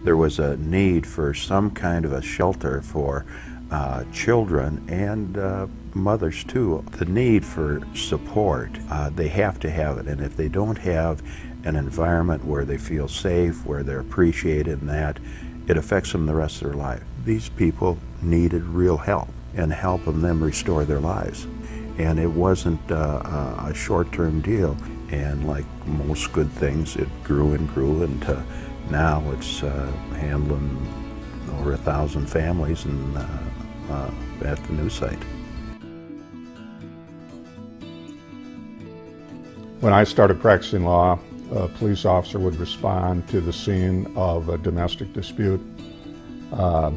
There was a need for some kind of a shelter for children and mothers too. The need for support, they have to have it, and if they don't have an environment where they feel safe, where they're appreciated and that, it affects them the rest of their life. These people needed real help and help them restore their lives. And it wasn't a short-term deal. And like most good things, it grew and grew, and now it's handling over 1,000 families and at the new site. When I started practicing law, a police officer would respond to the scene of a domestic dispute, do a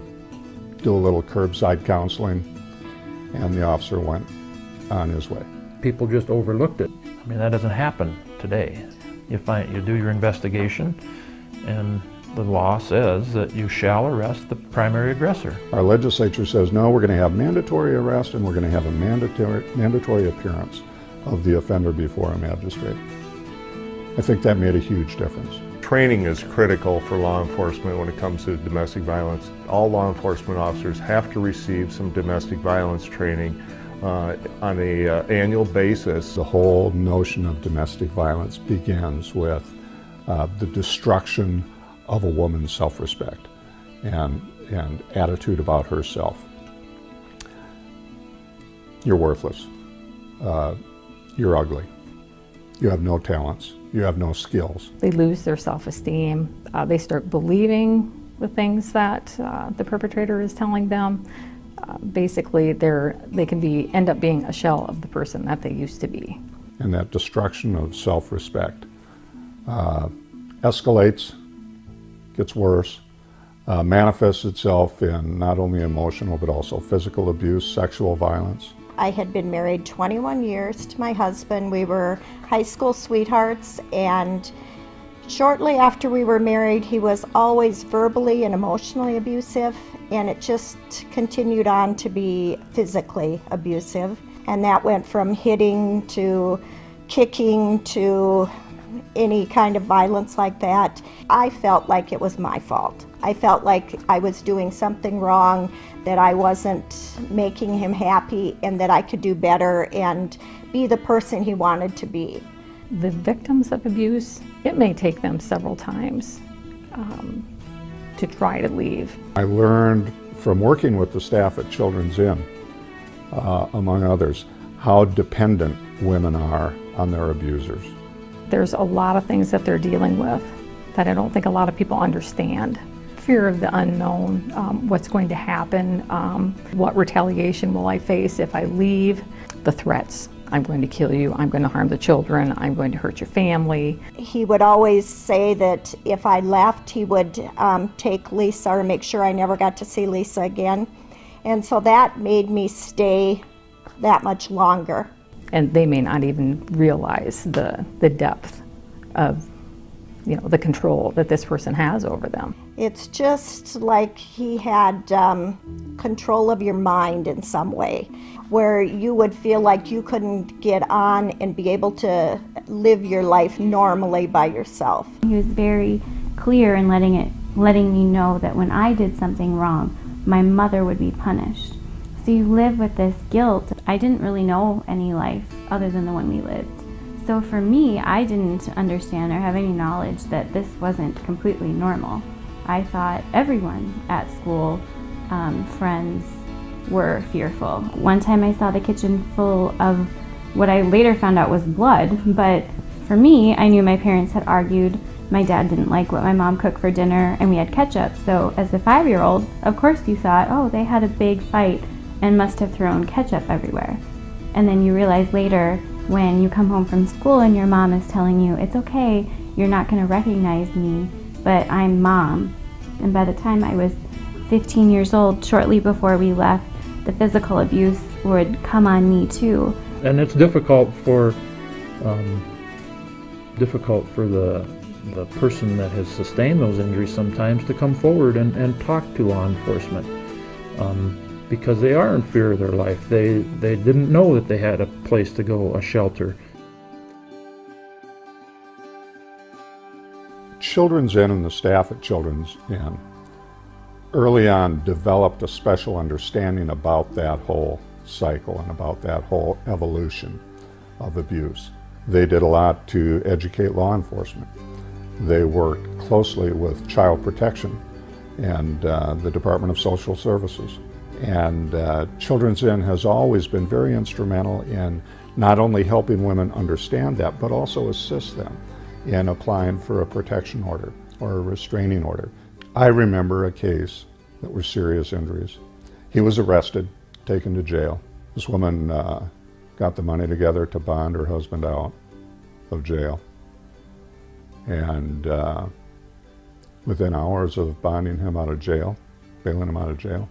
little curbside counseling, and the officer went on his way. People just overlooked it. I mean, that doesn't happen today. You do your investigation, and the law says that you shall arrest the primary aggressor. Our legislature says, no, we're going to have mandatory arrest, and we're going to have a mandatory appearance of the offender before a magistrate. I think that made a huge difference. Training is critical for law enforcement when it comes to domestic violence. All law enforcement officers have to receive some domestic violence training on an annual basis. The whole notion of domestic violence begins with the destruction of a woman's self-respect and attitude about herself. You're worthless. You're ugly. You have no talents. You have no skills. They lose their self-esteem. They start believing the things that the perpetrator is telling them. Basically, they can end up being a shell of the person that they used to be. And that destruction of self-respect escalates, gets worse, manifests itself in not only emotional but also physical abuse, sexual violence. I had been married 21 years to my husband. We were high school sweethearts, and shortly after we were married, he was always verbally and emotionally abusive, and it just continued on to be physically abusive. And that went from hitting to kicking to any kind of violence like that. I felt like it was my fault. I felt like I was doing something wrong, that I wasn't making him happy, and that I could do better and be the person he wanted to be. The victims of abuse, it may take them several times to try to leave. I learned from working with the staff at Children's Inn, among others, how dependent women are on their abusers. There's a lot of things that they're dealing with that I don't think a lot of people understand. Fear of the unknown, what's going to happen, what retaliation will I face if I leave, the threats. I'm going to kill you, I'm going to harm the children, I'm going to hurt your family. He would always say that if I left, he would take Lisa or make sure I never got to see Lisa again. And so that made me stay that much longer. And they may not even realize the depth of the control that this person has over them. It's just like he had control of your mind in some way, where you would feel like you couldn't get on and be able to live your life normally by yourself. He was very clear in letting me know that when I did something wrong, my mother would be punished. So you live with this guilt. I didn't really know any life other than the one we lived. So for me, I didn't understand or have any knowledge that this wasn't completely normal. I thought everyone at school, friends, were fearful. One time I saw the kitchen full of what I later found out was blood, but for me, I knew my parents had argued. My dad didn't like what my mom cooked for dinner, and we had ketchup. So as a 5-year-old, of course you thought, oh, they had a big fight and must have thrown ketchup everywhere. And then you realize later, when you come home from school and your mom is telling you, it's okay, you're not going to recognize me, but I'm mom. And by the time I was 15 years old, shortly before we left, the physical abuse would come on me too. And it's difficult for the person that has sustained those injuries sometimes to come forward and talk to law enforcement. Because they are in fear of their life. They didn't know that they had a place to go, a shelter. Children's Inn and the staff at Children's Inn early on developed a special understanding about that whole cycle and about that whole evolution of abuse. They did a lot to educate law enforcement. They worked closely with Child Protection and the Department of Social Services. And Children's Inn has always been very instrumental in not only helping women understand that, but also assist them in applying for a protection order or a restraining order. I remember a case that were serious injuries. He was arrested, taken to jail. This woman got the money together to bond her husband out of jail. And within hours of bonding him out of jail, bailing him out of jail,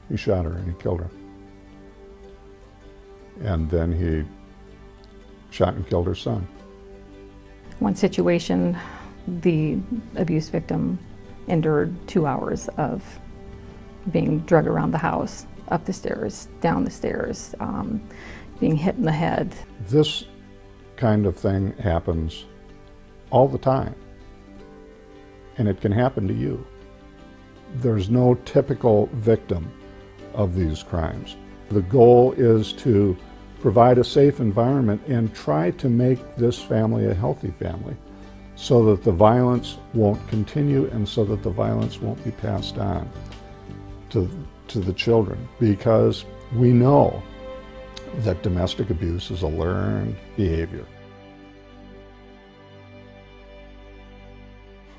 he shot her and he killed her. And then he shot and killed her son. One situation, the abuse victim endured 2 hours of being dragged around the house, up the stairs, down the stairs, being hit in the head. This kind of thing happens all the time, and it can happen to you. There's no typical victim of these crimes. The goal is to provide a safe environment and try to make this family a healthy family so that the violence won't continue and so that the violence won't be passed on to the children, because we know that domestic abuse is a learned behavior.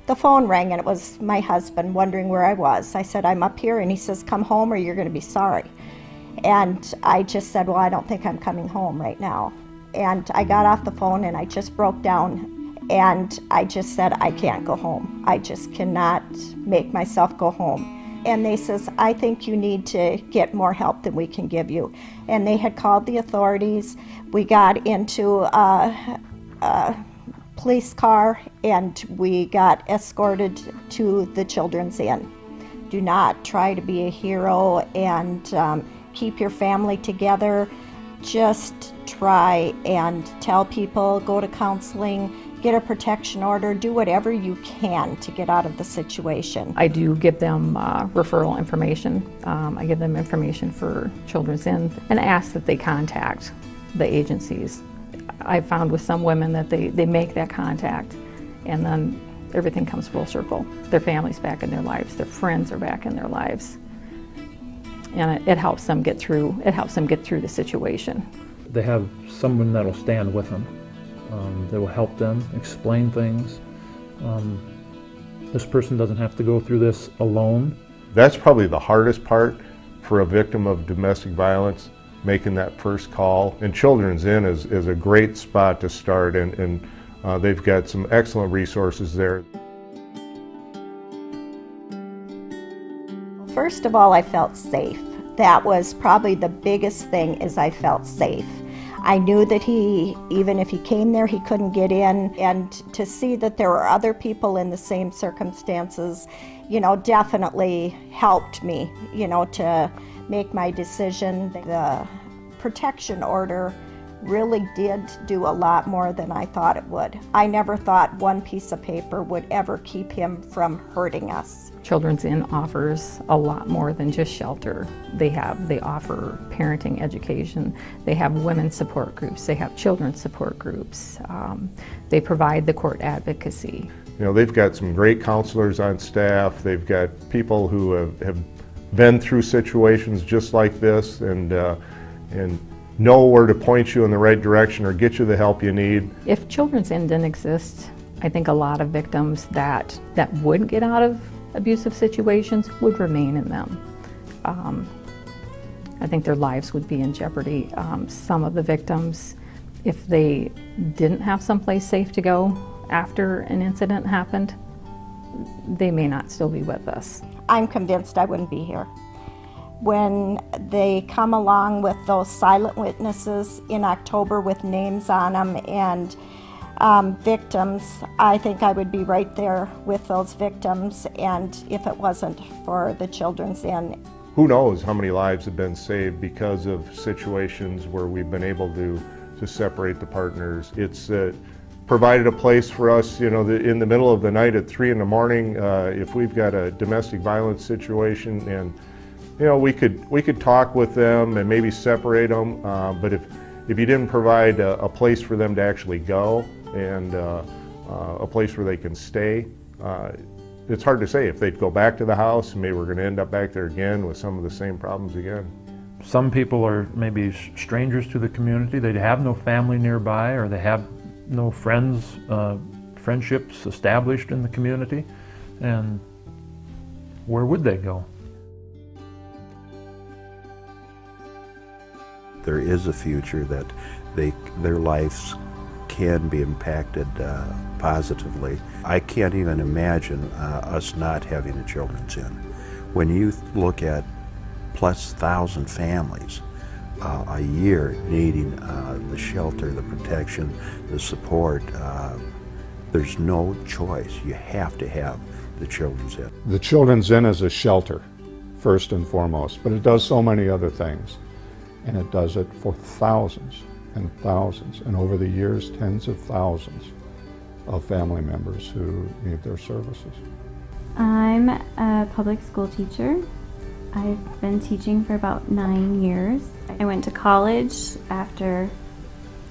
The phone rang and it was my husband wondering where I was. I said, I'm up here, and he says, come home or you're going to be sorry. And I just said, well, I don't think I'm coming home right now. And I got off the phone and I just broke down and I just said, I can't go home. I just cannot make myself go home. And they says, I think you need to get more help than we can give you. And they had called the authorities. We got into a police car and we got escorted to the Children's Inn. Do not try to be a hero and keep your family together. Just try and tell people, go to counseling, get a protection order, do whatever you can to get out of the situation. I do give them referral information. I give them information for Children's Inn and ask that they contact the agencies. I've found with some women that they make that contact and then everything comes full circle. Their family's back in their lives, their friends are back in their lives. And it helps them get through. It helps them get through the situation. They have someone that'll stand with them. That will help them explain things. This person doesn't have to go through this alone. That's probably the hardest part for a victim of domestic violence, making that first call. And Children's Inn is a great spot to start, and they've got some excellent resources there. First of all, I felt safe. That was probably the biggest thing, is I felt safe. I knew that even if he came there, he couldn't get in, and to see that there were other people in the same circumstances, definitely helped me, to make my decision. The protection order really did do a lot more than I thought it would. I never thought one piece of paper would ever keep him from hurting us. Children's Inn offers a lot more than just shelter. They offer parenting education. They have women's support groups. They have children's support groups. They provide the court advocacy. They've got some great counselors on staff. They've got people who have been through situations just like this and know where to point you in the right direction or get you the help you need. If Children's Inn didn't exist, I think a lot of victims that would get out of abusive situations would remain in them. I think their lives would be in jeopardy. Some of the victims, if they didn't have someplace safe to go after an incident happened, they may not still be with us. I'm convinced I wouldn't be here. When they come along with those silent witnesses in October with names on them and victims, I think I would be right there with those victims, and if it wasn't for the Children's Inn. Who knows how many lives have been saved because of situations where we've been able to separate the partners. It's provided a place for us, you know, in the middle of the night at 3 in the morning, if we've got a domestic violence situation, and you know, we could talk with them and maybe separate them, but if you didn't provide a place for them to actually go and a place where they can stay, it's hard to say if they'd go back to the house and maybe we're going to end up back there again with some of the same problems again. Some people are maybe strangers to the community. They have no family nearby, or they have no friends, friendships established in the community. And where would they go? There is a future that their lives can be impacted positively. I can't even imagine us not having a Children's Inn. When you look at plus 1,000 families a year needing the shelter, the protection, the support, there's no choice. You have to have the Children's Inn. The Children's Inn is a shelter, first and foremost, but it does so many other things. And it does it for thousands and thousands, and over the years, tens of thousands of family members who need their services. I'm a public school teacher. I've been teaching for about 9 years. I went to college after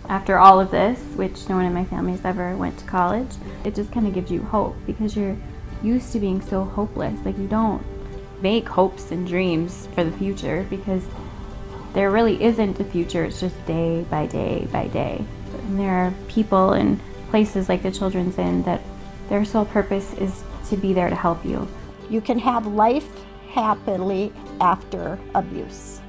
all of this, which no one in my family has ever went to college. It just kind of gives you hope, because you're used to being so hopeless. Like, you don't make hopes and dreams for the future, because there really isn't a future. It's just day by day by day. And there are people and places like the Children's Inn that their sole purpose is to be there to help you. You can have life happily after abuse.